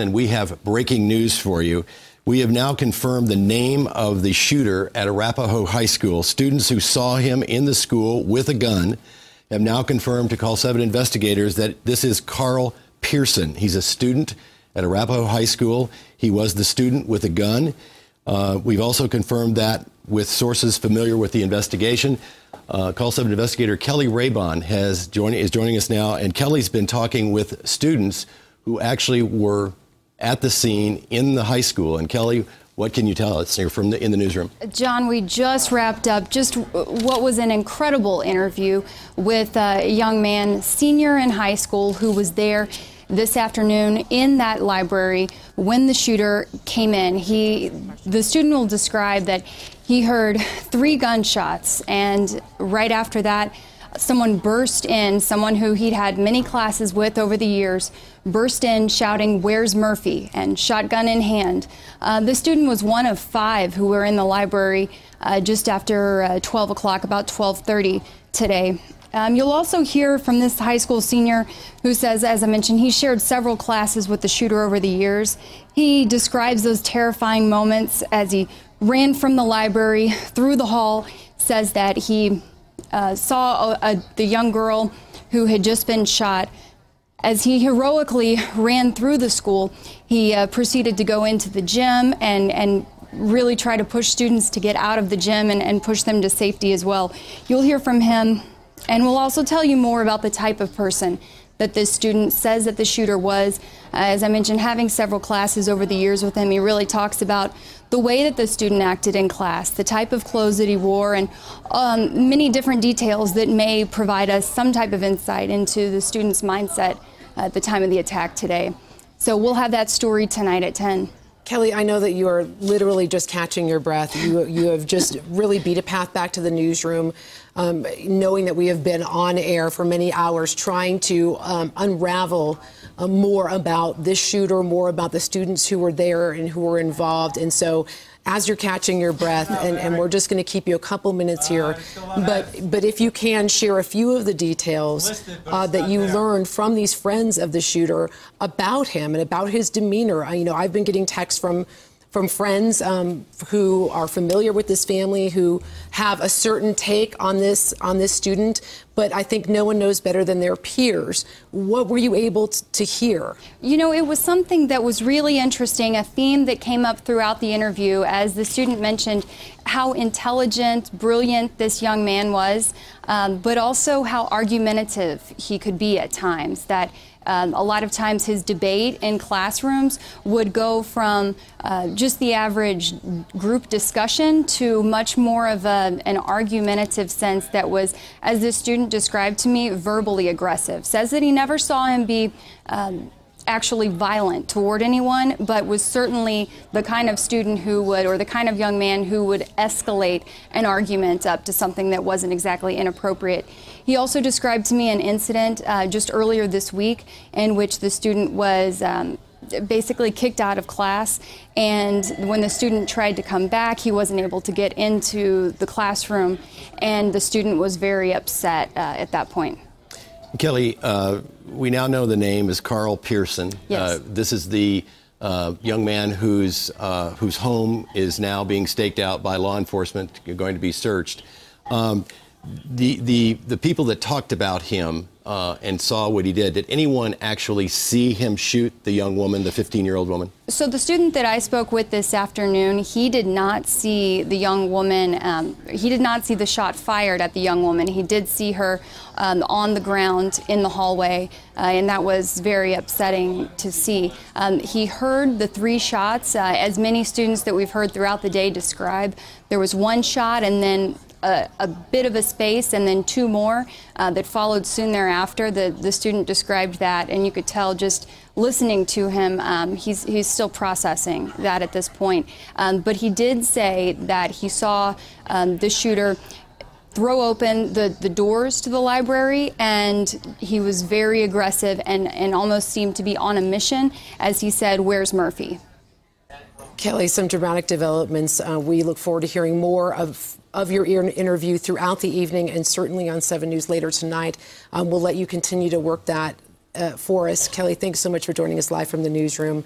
And we have breaking news for you. We have now confirmed the name of the shooter at Arapahoe High School. Students who saw him in the school with a gun have now confirmed to CALL7 Investigators that this is Karl Pierson. He's a student at Arapahoe High School. He was the student with a gun. We've also confirmed that with sources familiar with the investigation. CALL7 investigator Kelly Raybon is joining us now, and Kelly's been talking with students who actually were at the scene in the high school. And Kelly, what can you tell us? You're in the newsroom. John, we just wrapped up just what was an incredible interview with a young man, senior in high school, who was there this afternoon in that library when the shooter came in. The student will describe that he heard 3 gunshots, and right after that, someone burst in, someone who he'd had many classes with over the years, burst in shouting, "Where's Murphy?" and shotgun in hand. The student was one of 5 who were in the library just after 12 o'clock, about 12:30 today. You'll also hear from this high school senior who says, as I mentioned, he shared several classes with the shooter over the years. He describes those terrifying moments as he ran from the library through the hall, says that he saw the young girl who had just been shot. As he heroically ran through the school, he proceeded to go into the gym and really try to push students to get out of the gym and push them to safety as well. You'll hear from him, and we'll also tell you more about the type of person that this student says that the shooter was. As I mentioned, having several classes over the years with him, he really talks about the way that the student acted in class, the type of clothes that he wore, and many different details that may provide us some type of insight into the student's mindset at the time of the attack today. So we'll have that story tonight at 10. Kelly, I know that you are literally just catching your breath. You have just really beat a path back to the newsroom, knowing that we have been on air for many hours trying to unravel more about this shooter, more about the students who were there and who were involved. And so as you're catching your breath, and we're just going to keep you a couple minutes here, but if you can share a few of the details that you learned from these friends of the shooter about him and about his demeanor. I've been getting texts from friends who are familiar with this family, who have a certain take on this student, but I think no one knows better than their peers. What were you able to hear? It was something that was really interesting, a theme that came up throughout the interview, as the student mentioned how intelligent, brilliant this young man was, but also how argumentative he could be at times. That a lot of times his debate in classrooms would go from just the average group discussion to much more of an argumentative sense that was, as this student described to me, verbally aggressive. Says that he never saw him be actually violent toward anyone, but was certainly the kind of student who would, or the kind of young man who would escalate an argument up to something that wasn't exactly inappropriate. He also described to me an incident just earlier this week in which the student was basically kicked out of class, and when the student tried to come back, he wasn't able to get into the classroom, and the student was very upset at that point. Kelly, we now know the name is Karl Pierson. Yes. This is the young man whose home is now being staked out by law enforcement, going to be searched. The people that talked about him and saw what he did anyone actually see him shoot the young woman, the 15-year-old woman? So the student that I spoke with this afternoon, he did not see the young woman, he did not see the shot fired at the young woman. He did see her on the ground in the hallway, and that was very upsetting to see. He heard the 3 shots, as many students that we've heard throughout the day describe. There was 1 shot and then a bit of a space, and then 2 more that followed soon thereafter. The student described that, and you could tell just listening to him, he's still processing that at this point. But he did say that he saw the shooter throw open the doors to the library, and he was very aggressive and almost seemed to be on a mission, as he said, "Where's Murphy?" Kelly, some dramatic developments. We look forward to hearing more of your interview throughout the evening, and certainly on 7 News later tonight. We'll let you continue to work that for us. Kelly, thanks so much for joining us live from the newsroom.